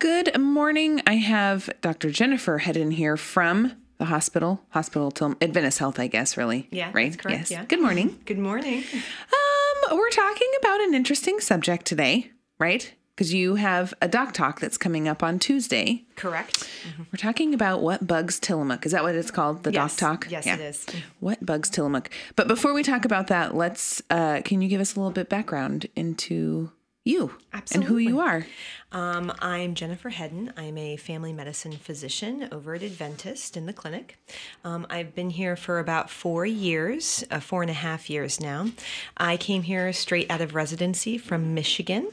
Good morning. I have Dr. Jennifer Hedden here from the hospital Adventist Health, I guess, really. Yeah, right? that's correct. Yes. Yeah. Good morning. Good morning. We're talking about an interesting subject today, right? Because you have a doc talk that's coming up on Tuesday. Correct. Mm-hmm. We're talking about what bugs Tillamook. Is that what it's called? The doc talk? Yes, it is. What bugs Tillamook? But before we talk about that, can you give us a little bit background into you? Absolutely. And who you are? I'm Jennifer Hedden. I'm a family medicine physician over at Adventist in the clinic. I've been here for about 4 years, 4.5 years now. I came here straight out of residency from Michigan.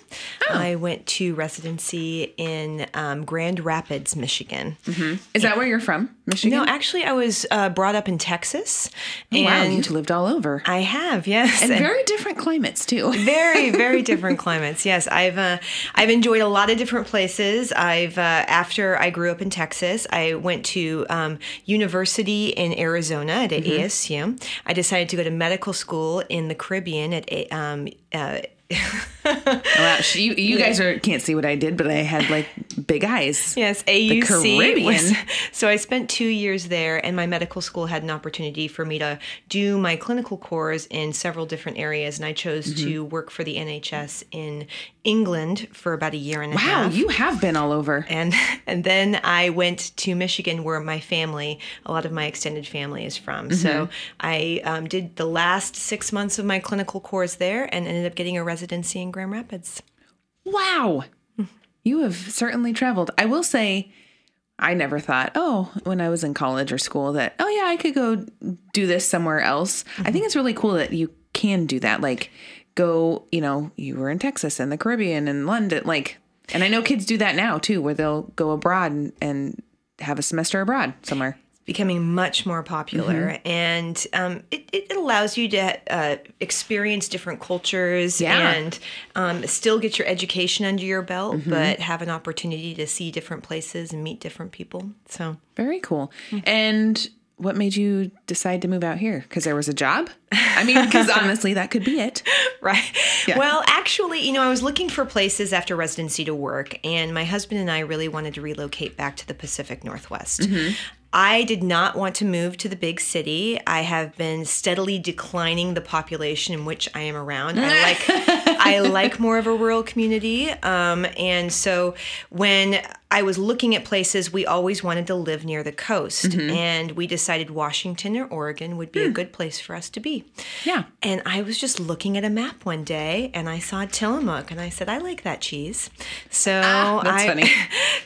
Oh. I went to residency in Grand Rapids, Michigan. Mm-hmm. Is that where you're from, Michigan? No, actually, I was brought up in Texas. Oh, wow, you've lived all over. I have, yes. And very different climates, too. Very, very different climates. Yes, I've enjoyed a lot of different places. After I grew up in Texas, I went to university in Arizona at ASU. I decided to go to medical school in the Caribbean at Wow, you guys can't see what I did, but I had like big eyes. Yes, AUC. The Caribbean. So I spent 2 years there, and my medical school had an opportunity for me to do my clinical course in several different areas, and I chose to work for the NHS in England for about a year and a half. Wow, you have been all over. And then I went to Michigan, where a lot of my extended family is from. So I did the last 6 months of my clinical course there and ended up getting a residency in Grand Rapids. Wow. You have certainly traveled. I will say, I never thought, when I was in college or school that, I could go do this somewhere else. I think it's really cool that you can do that. Like, go, you were in Texas and the Caribbean and London, and I know kids do that now too, where they'll go abroad and have a semester abroad somewhere. Becoming much more popular, and it allows you to experience different cultures and still get your education under your belt, but have an opportunity to see different places and meet different people. So very cool. And what made you decide to move out here? Because there was a job? I mean, because honestly, that could be it. Right. Yeah. Well, actually, I was looking for places after residency to work, and my husband and I really wanted to relocate back to the Pacific Northwest. I did not want to move to the big city. I have been steadily declining the population in which I am around. I like more of a rural community. And so when I was looking at places, we always wanted to live near the coast. And we decided Washington or Oregon would be a good place for us to be. Yeah. And I was just looking at a map one day, and I saw Tillamook, and I said, I like that cheese. So that's funny.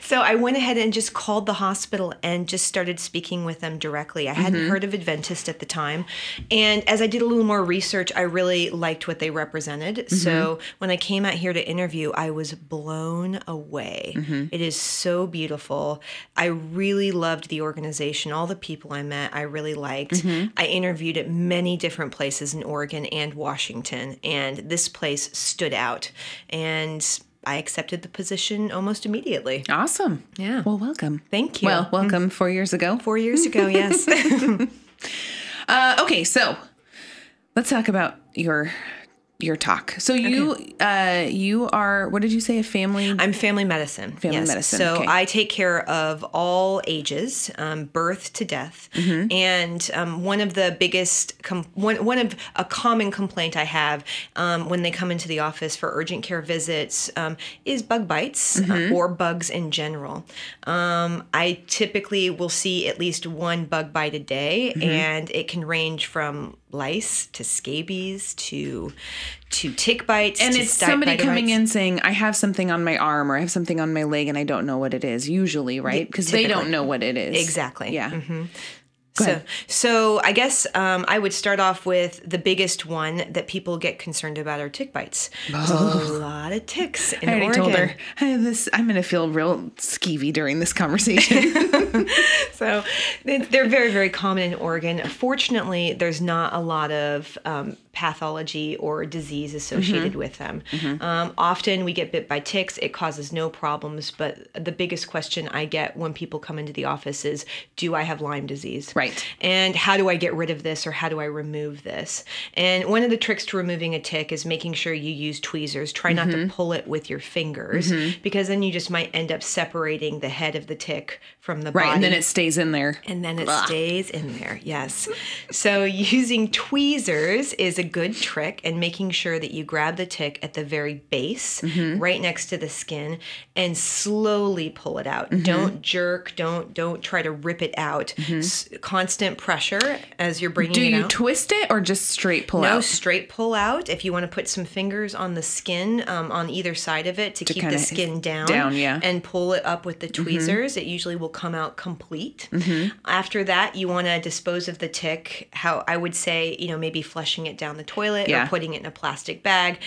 So I went ahead and just called the hospital and just started speaking with them directly. I hadn't heard of Adventist at the time. And as I did a little more research, I really liked what they represented. So when I came out here to interview, I was blown away. It is so beautiful. I really loved the organization. All the people I met, I really liked. I interviewed at many different places in Oregon and Washington, and this place stood out. And I accepted the position almost immediately. Awesome. Yeah. Well, welcome. Thank you. Well, welcome 4 years ago. 4 years ago, yes. Okay, so let's talk about your talk. So you are, what did you say, a family? I'm family medicine. Family medicine. So okay. I take care of all ages, birth to death. And one of the biggest, one of a common complaint I have when they come into the office for urgent care visits is bug bites or bugs in general. I typically will see at least one bug bite a day, and it can range from lice to scabies to tick bites. And to it's somebody coming bites. in saying, I have something on my arm or I have something on my leg and I don't know what it is, usually, right? Because they don't know what it is. Exactly. Yeah. So I guess I would start off with the biggest one that people get concerned about are tick bites. There's a lot of ticks in Oregon. I already told her, I'm going to feel real skeevy during this conversation. So they're very, very common in Oregon. Fortunately, there's not a lot of pathology or disease associated with them. Often we get bit by ticks. It causes no problems. But the biggest question I get when people come into the office is, do I have Lyme disease? Right. And how do I get rid of this, or how do I remove this? And one of the tricks to removing a tick is making sure you use tweezers. Try not to pull it with your fingers, because then you just might end up separating the head of the tick from the body. Right, and then it stays in there. And then it stays in there, yes. So using tweezers is a good trick, and making sure that you grab the tick at the very base, right next to the skin, and slowly pull it out. Don't jerk, don't try to rip it out. Constant pressure as you're bringing it out. Do you twist it or just straight pull out? No, straight pull out. If you want to put some fingers on the skin on either side of it to keep the skin down, and pull it up with the tweezers, it usually will come out complete. After that, you want to dispose of the tick. How I would say, maybe flushing it down the toilet or putting it in a plastic bag,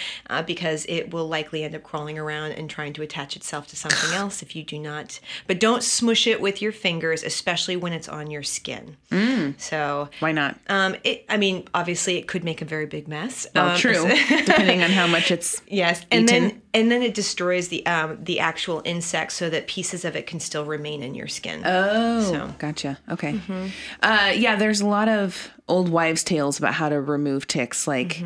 because it will likely end up crawling around and trying to attach itself to something else if you do not. But don't smush it with your fingers, especially when it's on your skin. So why not? Obviously, it could make a very big mess. True, depending on how much it's eaten. And then it destroys the actual insect, so that pieces of it can still remain in your skin. Gotcha. Okay. There's a lot of old wives' tales about how to remove ticks, like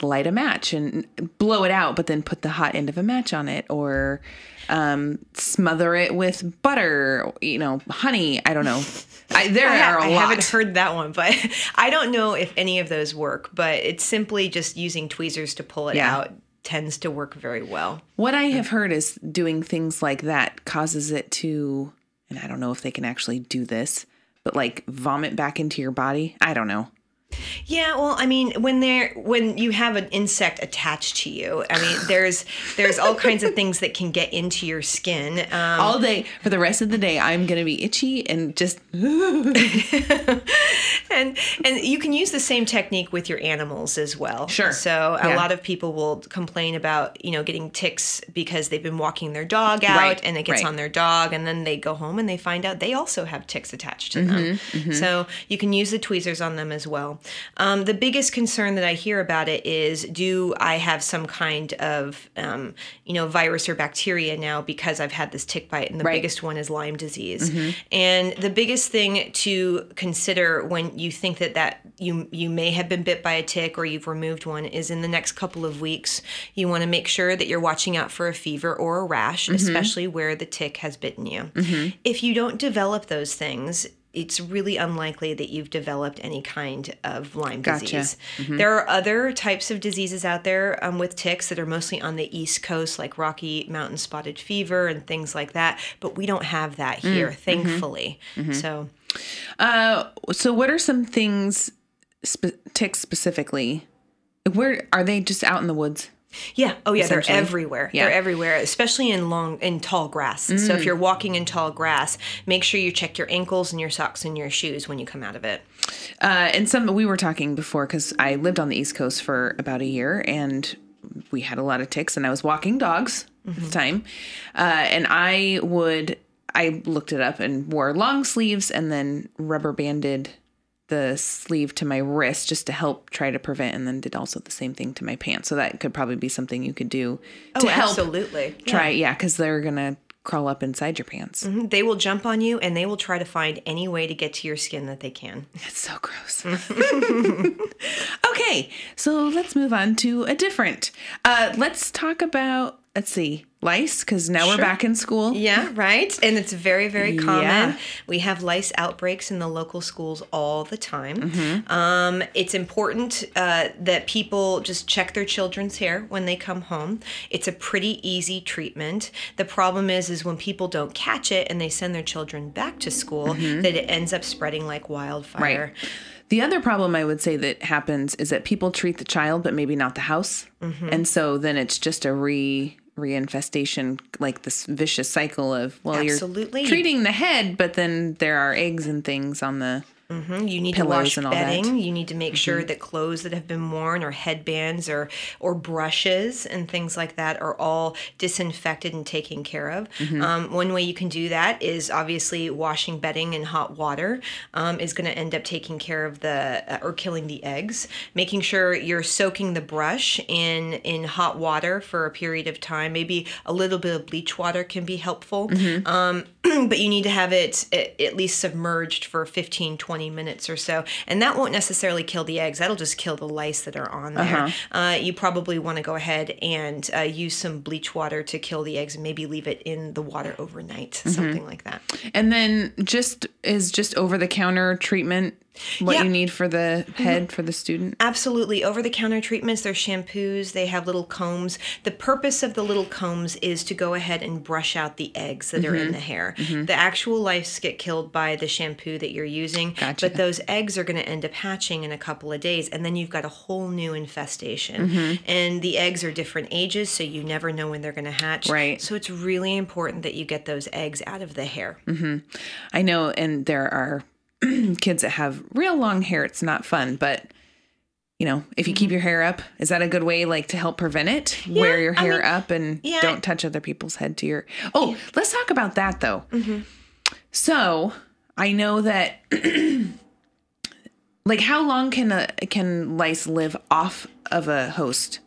light a match and blow it out, but then put the hot end of a match on it, or smother it with butter, honey. I don't know. I haven't heard that one, but I don't know if any of those work, but it's simply just using tweezers to pull it out tends to work very well. What I have heard is doing things like that causes it to, and I don't know if they can actually do this, but like vomit back into your body. I don't know. Yeah, well, when you have an insect attached to you, there's all kinds of things that can get into your skin. All day, for the rest of the day, I'm going to be itchy and just... And you can use the same technique with your animals as well. Sure. So a lot of people will complain about, getting ticks because they've been walking their dog out and it gets on their dog, and then they go home and they find out they also have ticks attached to them. So you can use the tweezers on them as well. The biggest concern that I hear about it is, do I have some kind of, virus or bacteria now because I've had this tick bite? And the biggest one is Lyme disease. And the biggest thing to consider when you think that you may have been bit by a tick or you've removed one is, in the next couple of weeks, you want to make sure that you're watching out for a fever or a rash, especially where the tick has bitten you. If you don't develop those things, it's really unlikely that you've developed any kind of Lyme disease. There are other types of diseases out there with ticks that are mostly on the East Coast, like Rocky Mountain spotted fever and things like that. But we don't have that here, thankfully. So what are some things, ticks specifically? Where are they? Just out in the woods? Yeah. Oh, yeah. They're everywhere. Yeah. They're everywhere, especially in tall grass. So if you're walking in tall grass, make sure you check your ankles and your socks and your shoes when you come out of it. And we were talking before, because I lived on the East Coast for about a year, and we had a lot of ticks, and I was walking dogs at the time. And I looked it up and wore long sleeves and then rubber banded the sleeve to my wrist just to help try to prevent, and then did also the same thing to my pants. So that could probably be something you could do to help. Absolutely. Try, because they're going to crawl up inside your pants. They will jump on you, and they will try to find any way to get to your skin that they can. It's so gross. Okay, so let's move on to a different. Let's talk about, lice, because now we're back in school. Yeah, right. And it's very, very common. We have lice outbreaks in the local schools all the time. It's important that people just check their children's hair when they come home. It's a pretty easy treatment. The problem is when people don't catch it and they send their children back to school, that it ends up spreading like wildfire. Right. The other problem I would say that happens is that people treat the child, but maybe not the house. And so then it's just a reinfestation, like this vicious cycle of, you're treating the head, but then there are eggs and things on the You need to wash bedding. You need to make sure that clothes that have been worn or headbands or brushes and things like that are all disinfected and taken care of. One way you can do that is obviously washing bedding in hot water is going to end up taking care of or killing the eggs. Making sure you're soaking the brush in hot water for a period of time. Maybe a little bit of bleach water can be helpful. But you need to have it at least submerged for 15, 20 minutes or so. And that won't necessarily kill the eggs. That'll just kill the lice that are on there. You probably want to go ahead and use some bleach water to kill the eggs and maybe leave it in the water overnight, something like that. And then just over-the-counter treatment what you need for the head for the student? Absolutely. Over-the-counter treatments, they're shampoos, they have little combs. The purpose of the little combs is to go ahead and brush out the eggs that are in the hair. The actual lice get killed by the shampoo that you're using, but those eggs are going to end up hatching in a couple of days, and then you've got a whole new infestation. And the eggs are different ages, so you never know when they're going to hatch. Right. So it's really important that you get those eggs out of the hair. I know, and there are kids that have real long hair. It's not fun, but if you keep your hair up, is that a good way to help prevent it? Wear your hair up and don't touch other people's head to your... Let's talk about that though. So I know that how long can lice live off of a host?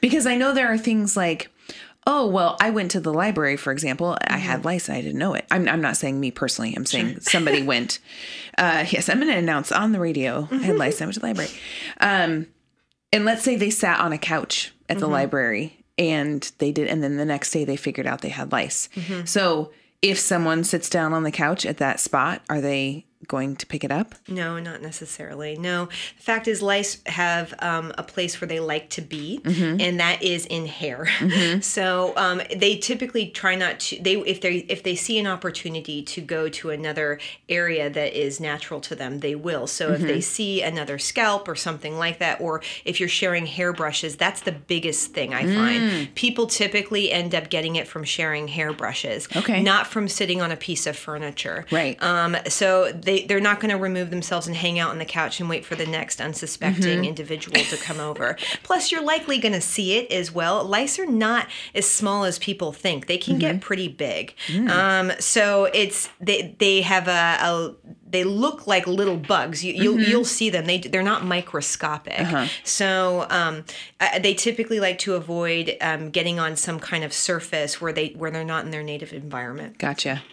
Because I know there are things like, I went to the library, for example. I had lice and I didn't know it. I'm not saying me personally. I'm saying somebody went. Yes, I'm going to announce on the radio. I had lice and I went to the library. And let's say they sat on a couch at the library and they did. And then the next day they figured out they had lice. So if someone sits down on the couch at that spot, are they going to pick it up? No, not necessarily. No. The fact is lice have a place where they like to be, and that is in hair. So they typically try not to, if they see an opportunity to go to another area that is natural to them, they will. So if they see another scalp or something like that, or if you're sharing hairbrushes, that's the biggest thing I find. People typically end up getting it from sharing hairbrushes, not from sitting on a piece of furniture. Right. So they're not going to remove themselves and hang out on the couch and wait for the next unsuspecting individual to come over. Plus, you're likely going to see it as well. Lice are not as small as people think. They can get pretty big. So they have they look like little bugs. You'll see them. They're not microscopic. So they typically like to avoid getting on some kind of surface where they're not in their native environment. Gotcha.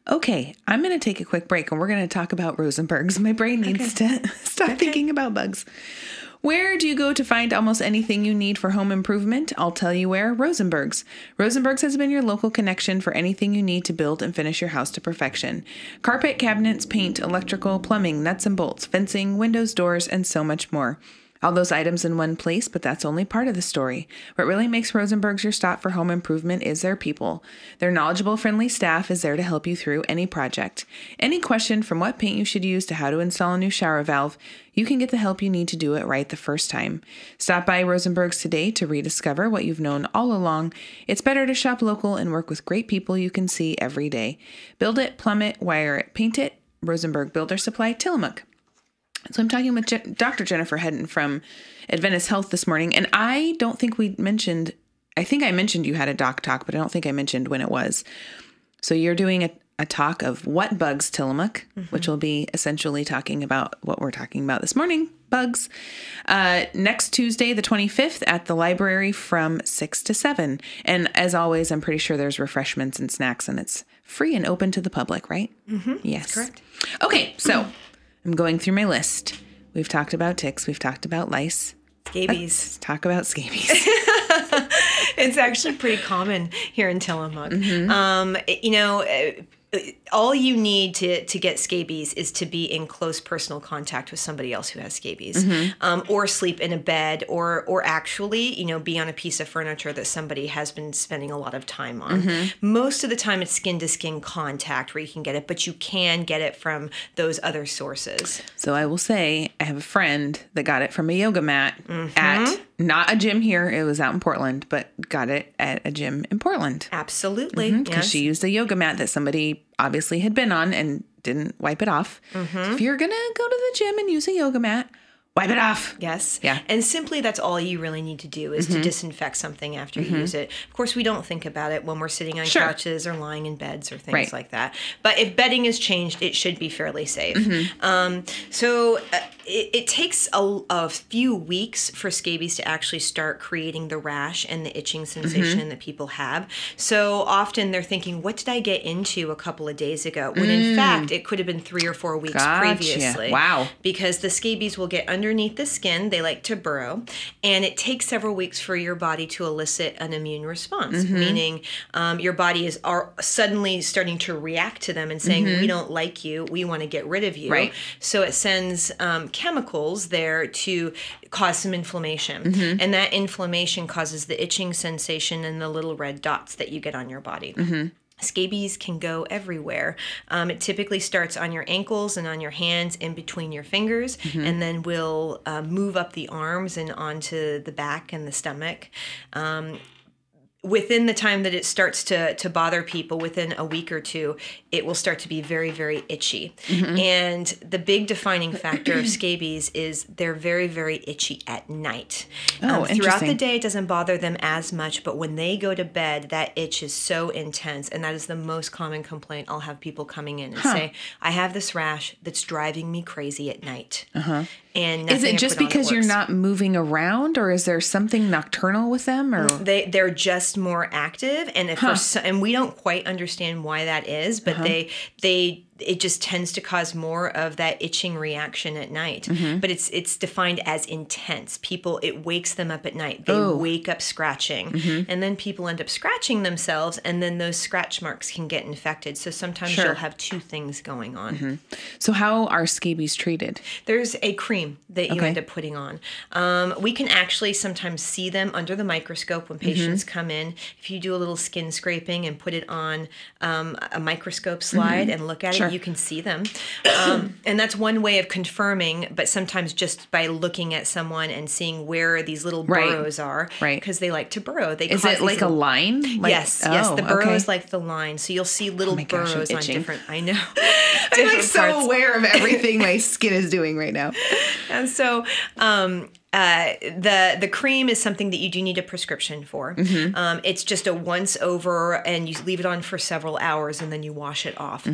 Okay, I'm going to take a quick break and we're going to talk about Rosenberg's. My brain needs to stop thinking about bugs. Where do you go to find almost anything you need for home improvement? I'll tell you where, Rosenberg's. Rosenberg's has been your local connection for anything you need to build and finish your house to perfection. Carpet, cabinets, paint, electrical, plumbing, nuts and bolts, fencing, windows, doors, and so much more. All those items in one place, but that's only part of the story. What really makes Rosenberg's your stop for home improvement is their people. Their knowledgeable, friendly staff is there to help you through any project. Any question from what paint you should use to how to install a new shower valve, you can get the help you need to do it right the first time. Stop by Rosenberg's today to rediscover what you've known all along. It's better to shop local and work with great people you can see every day. Build it, plumb it, wire it, paint it. Rosenberg Builder Supply, Tillamook. So I'm talking with Dr. Jennifer Hedden from Adventist Health this morning, and I don't think we mentioned, I think I mentioned you had a doc talk, but I don't think I mentioned when it was. So you're doing a talk of what bugs Tillamook, which will be essentially talking about what we're talking about this morning, bugs, next Tuesday, the 25th at the library from 6 to 7. And as always, I'm pretty sure there's refreshments and snacks, and it's free and open to the public, right? Yes. That's correct. Okay, so I'm going through my list. We've talked about ticks. We've talked about lice. Scabies. Let's talk about scabies. It's actually pretty common here in Tillamook. All you need to get scabies is to be in close personal contact with somebody else who has scabies, or sleep in a bed, or actually, be on a piece of furniture that somebody has been spending a lot of time on. Most of the time, it's skin-to-skin contact where you can get it, but you can get it from those other sources. So I will say, I have a friend that got it from a yoga mat at not a gym here. It was out in Portland, but got it at a gym in Portland. Absolutely. Because she used a yoga mat that somebody obviously had been on and didn't wipe it off. So if you're going to go to the gym and use a yoga mat, wipe it off. Yes. Yeah. And simply that's all you really need to do is to disinfect something after you use it. Of course, we don't think about it when we're sitting on couches or lying in beds or things like that. But if bedding is changed, it should be fairly safe. It takes a few weeks for scabies to actually start creating the rash and the itching sensation that people have. So often they're thinking, what did I get into a couple of days ago? When in fact, it could have been 3 or 4 weeks previously. Wow. Because the scabies will get underneath the skin. They like to burrow. And it takes several weeks for your body to elicit an immune response, meaning your body is suddenly starting to react to them and saying, we don't like you. We want to get rid of you. Right. So it sends chemicals there to cause some inflammation. And that inflammation causes the itching sensation and the little red dots that you get on your body. Scabies can go everywhere. It typically starts on your ankles and on your hands in between your fingers, and then will move up the arms and onto the back and the stomach. Within the time that it starts to bother people, within a week or two, it will start to be very, very itchy. And the big defining factor of scabies is they're very, very itchy at night. Throughout the day, it doesn't bother them as much, but when they go to bed, that itch is so intense. And that is the most common complaint. I'll have people coming in and say, I have this rash that's driving me crazy at night. And is it just because you're not moving around, or is there something nocturnal with them? Or they're just more active, and and we don't quite understand why that is, but it just tends to cause more of that itching reaction at night. But it's defined as intense. It wakes them up at night. They wake up scratching. And then people end up scratching themselves, and then those scratch marks can get infected. So sometimes you'll have two things going on. So how are scabies treated? There's a cream that you end up putting on. We can actually sometimes see them under the microscope when patients come in. If you do a little skin scraping and put it on a microscope slide and look at it, you can see them. And that's one way of confirming, but sometimes just by looking at someone and seeing where these little burrows are, because they like to burrow. Is it like a line? Yes, the burrow is like the line. So you'll see little burrows on different, I know. I'm like so aware of everything my skin is doing right now. And so the cream is something that you do need a prescription for. It's just a once over, and you leave it on for several hours, and then you wash it off.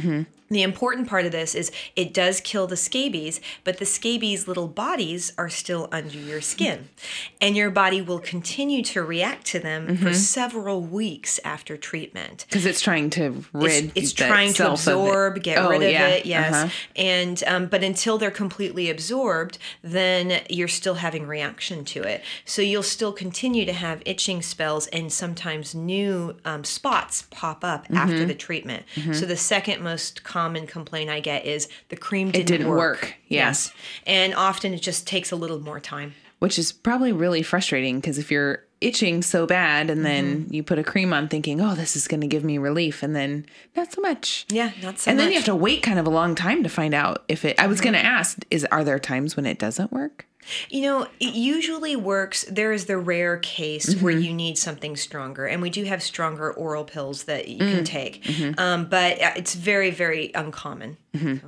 The important part of this is it does kill the scabies, but the scabies' little bodies are still under your skin. And your body will continue to react to them for several weeks after treatment. Because it's trying to It's trying to absorb, get rid of it, yes. And but until they're completely absorbed, then you're still having reaction to it. So you'll still continue to have itching spells, and sometimes new spots pop up after the treatment. So the second most common complaint I get is the cream didn't work. Yes. And often it just takes a little more time. Which is probably really frustrating, because if you're itching so bad and then you put a cream on thinking, oh, this is going to give me relief, and then not so much. Yeah, not so much. And then you have to wait kind of a long time to find out if it, I was going to ask, are there times when it doesn't work? You know, it usually works. There is the rare case where you need something stronger, and we do have stronger oral pills that you can take. But it's very, very uncommon. So.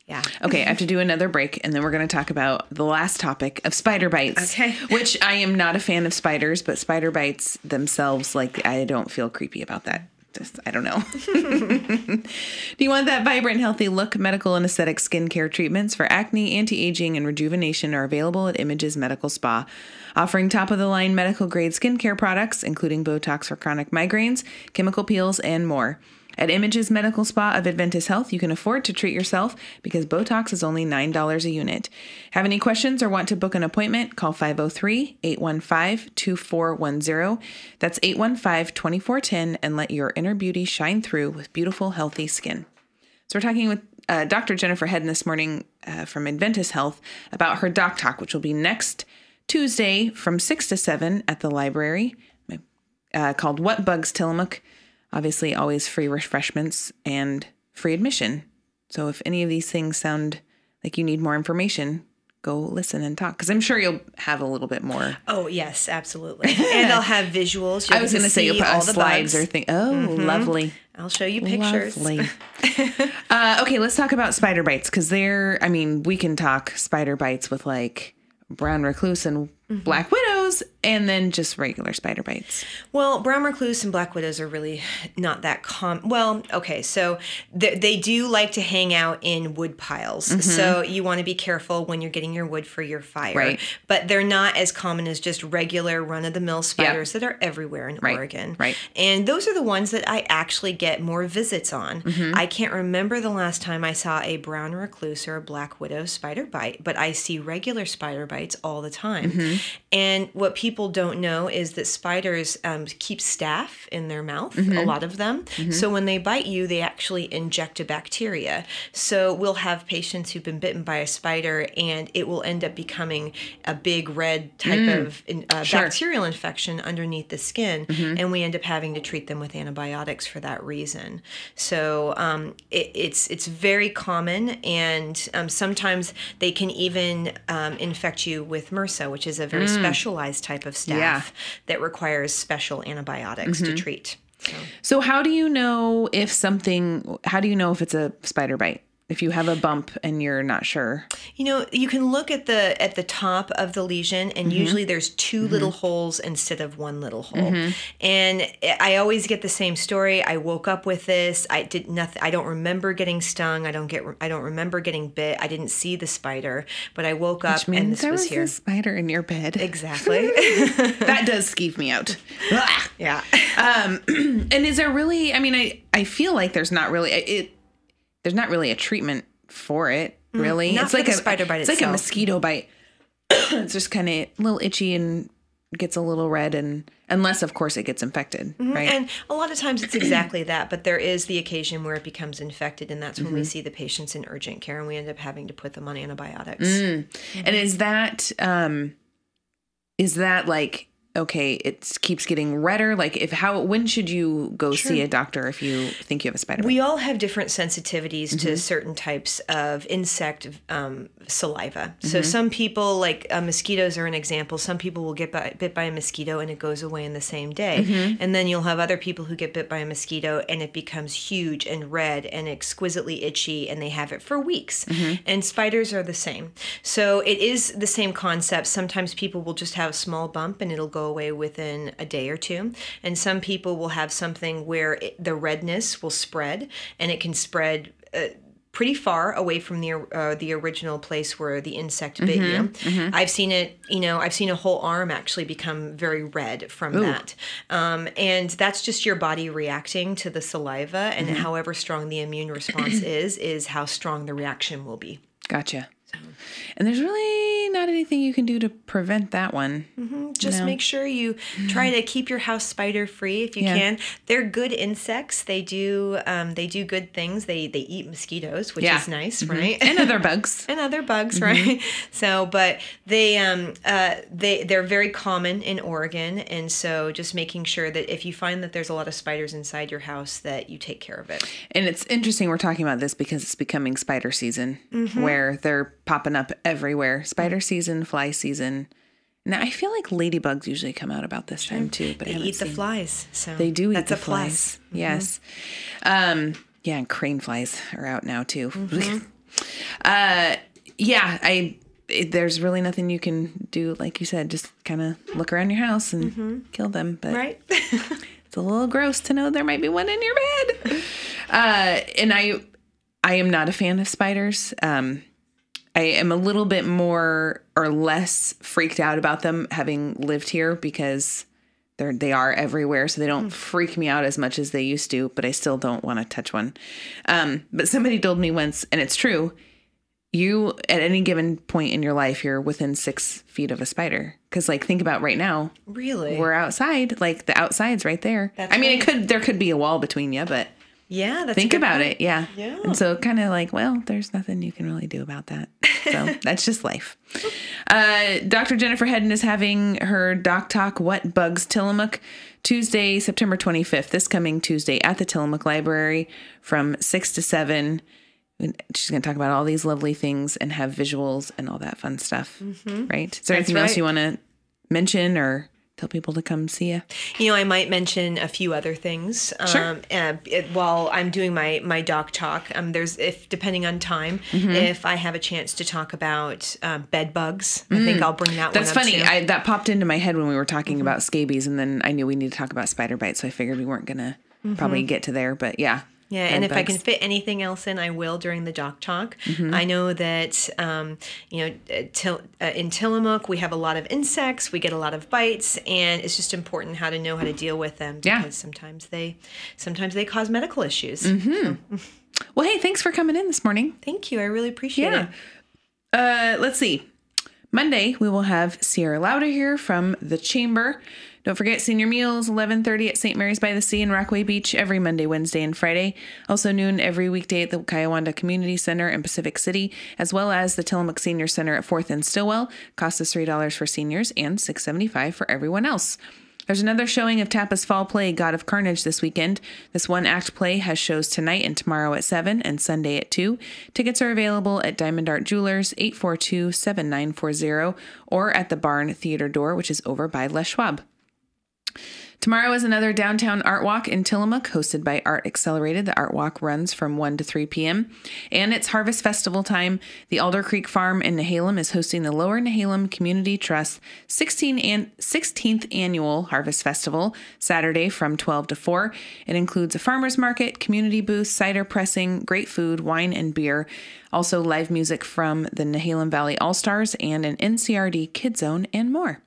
Yeah. Okay, I have to do another break, and then we're going to talk about the last topic of spider bites. Okay. Which I am not a fan of spiders, but spider bites themselves, like, I don't feel creepy about that. Just, I don't know. Do you want that vibrant, healthy look? Medical and aesthetic skincare treatments for acne, anti-aging, and rejuvenation are available at Images Medical Spa, offering top-of-the-line medical-grade skincare products, including Botox for chronic migraines, chemical peels, and more. At Images Medical Spa of Adventist Health, you can afford to treat yourself because Botox is only $9 a unit. Have any questions or want to book an appointment? Call 503-815-2410. That's 815-2410, and let your inner beauty shine through with beautiful, healthy skin. So we're talking with Dr. Jennifer Hedden this morning from Adventist Health about her Doc Talk, which will be next Tuesday from 6 to 7 at the library, called What Bugs Tillamook? Obviously, always free refreshments and free admission. So if any of these things sound like you need more information, go listen and talk. Because I'm sure you'll have a little bit more. Oh, yes, absolutely. And I'll have visuals. I was going to say you'll put all the slides or things. Oh, lovely. I'll show you pictures. Lovely. Okay, let's talk about spider bites, because we can talk spider bites with like brown recluse and black widows, and then just regular spider bites. Well, brown recluse and black widows are really not that common. Well, okay, so they do like to hang out in wood piles. So you want to be careful when you're getting your wood for your fire. Right. But they're not as common as just regular run-of-the-mill spiders that are everywhere in Oregon. Right. And those are the ones that I actually get more visits on. I can't remember the last time I saw a brown recluse or a black widow spider bite, but I see regular spider bites all the time. And what people don't know is that spiders keep staph in their mouth, a lot of them. So when they bite you, they actually inject a bacteria. So we'll have patients who've been bitten by a spider, and it will end up becoming a big red type of bacterial infection underneath the skin, and we end up having to treat them with antibiotics for that reason. So it's very common, and sometimes they can even infect you with MRSA, which is a very specialized type of staph that requires special antibiotics to treat. So how do you know if it's a spider bite? If you have a bump and you're not sure, you can look at the top of the lesion, and usually there's two little holes instead of one little hole. And I always get the same story. I woke up with this. I did nothing. I don't remember getting stung. I don't remember getting bit. I didn't see the spider, but I woke up and this was here. There was a spider in your bed. Exactly. That does skeeve me out. Yeah. And is there really? I mean, I feel like there's not really There's not really a treatment for it, really. Not it's for like the spider bite itself. It's like a mosquito bite. It's just kind of a little itchy and gets a little red, and unless, of course, it gets infected, right? And a lot of times it's exactly that, but there is the occasion where it becomes infected, and that's when we see the patients in urgent care, and we end up having to put them on antibiotics. And is that like, okay, it keeps getting redder? Like, when should you go see a doctor if you think you have a spider bite? We all have different sensitivities to certain types of insect saliva. So some people, like mosquitoes are an example. Some people will get bit by a mosquito and it goes away in the same day. And then you'll have other people who get bit by a mosquito and it becomes huge and red and exquisitely itchy, and they have it for weeks. And spiders are the same. So it is the same concept. Sometimes people will just have a small bump and it'll go away within a day or two. And some people will have something where the redness will spread, and it can spread pretty far away from the original place where the insect bit you. I've seen it, I've seen a whole arm actually become very red from that. And that's just your body reacting to the saliva, and however strong the immune response is how strong the reaction will be. Gotcha. And there's really not anything you can do to prevent that one. Just make sure you try to keep your house spider free if you can. They're good insects. They do good things. They eat mosquitoes, which is nice, right? And other bugs. Right? So, but they're very common in Oregon, and so just making sure that if you find that there's a lot of spiders inside your house, that you take care of it. And it's interesting we're talking about this because it's becoming spider season, where they're popping up everywhere. Spider season, fly season. Now, I feel like ladybugs usually come out about this time too, but they eat the flies. So they do eat that's the a flies. plus. Yes. And crane flies are out now too. There's really nothing you can do, like you said, just kind of look around your house and kill them. But it's a little gross to know there might be one in your bed. And I am not a fan of spiders. I am a little bit more or less freaked out about them having lived here because they are everywhere. So they don't freak me out as much as they used to, but I still don't want to touch one. But somebody told me once, and it's true, you, at any given point in your life, you're within 6 feet of a spider. Because, like, think about right now. Really? We're outside. Like, the outside's right there. There could be a wall between you, but... Yeah, that's think about point. it. Yeah. And so kind of like, well, there's nothing you can really do about that. So that's just life. Dr. Jennifer Hedden is having her Doc Talk What Bugs Tillamook Tuesday, September 25th, this coming Tuesday at the Tillamook Library from 6 to 7. She's going to talk about all these lovely things and have visuals and all that fun stuff. Right? Is there anything else you want to mention or tell people to come see you. I might mention a few other things. Sure. While I'm doing my doc talk, depending on time, if I have a chance to talk about bed bugs, I think I'll bring that That's one up. funny. Too. That popped into my head when we were talking about scabies, and then I knew we needed to talk about spider bites, so I figured we weren't going to probably get to there. But yeah. Yeah, and if I can fit anything else in, I will during the doc talk. I know that, in Tillamook, we have a lot of insects, we get a lot of bites, and it's just important how to deal with them because sometimes they cause medical issues. So. Well, hey, thanks for coming in this morning. Thank you. I really appreciate it. Let's see. Monday, we will have Sierra Lauda here from the Chamber. Don't forget senior meals, 11:30 at St. Mary's by the Sea in Rockaway Beach every Monday, Wednesday, and Friday. Also noon every weekday at the Kiowanda Community Center in Pacific City, as well as the Tillamook Senior Center at 4th and Stillwell. Cost is $3 for seniors and $6.75 for everyone else. There's another showing of Tapa's fall play, God of Carnage, this weekend. This one-act play has shows tonight and tomorrow at 7 and Sunday at 2. Tickets are available at Diamond Art Jewelers, 842-7940, or at the Barn Theater Door, which is over by Les Schwab. Tomorrow is another downtown art walk in Tillamook, hosted by Art Accelerated. The art walk runs from 1 to 3 p.m. And it's Harvest Festival time. The Alder Creek Farm in Nehalem is hosting the Lower Nehalem Community Trust 16th Annual Harvest Festival, Saturday from 12 to 4. It includes a farmer's market, community booth, cider pressing, great food, wine, and beer. Also live music from the Nehalem Valley All-Stars and an NCRD Kid Zone and more.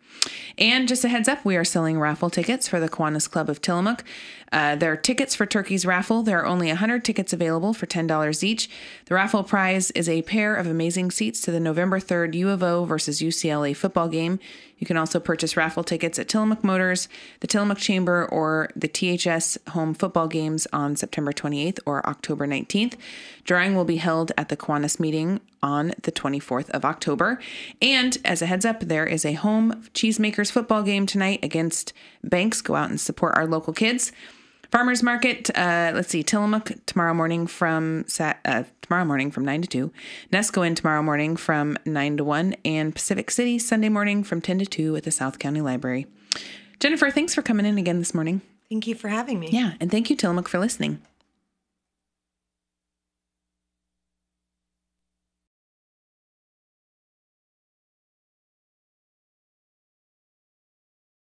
And just a heads up, we are selling raffle tickets for the Kiwanis Club of Tillamook. There are tickets for Turkey's raffle. There are only 100 tickets available for $10 each. The raffle prize is a pair of amazing seats to the November 3rd U of O versus UCLA football game. You can also purchase raffle tickets at Tillamook Motors, the Tillamook Chamber, or the THS home football games on September 28th or October 19th. Drawing will be held at the Kiwanis meeting on the 24th of October. And as a heads up, there is a home Cheesemakers football game tonight against Banks. Go out and support our local kids. Farmers Market, Tillamook tomorrow morning from 9 to 2. Nesco tomorrow morning from 9 to 1. And Pacific City Sunday morning from 10 to 2 at the South County Library. Jennifer, thanks for coming in again this morning. Thank you for having me. Yeah, and thank you, Tillamook, for listening.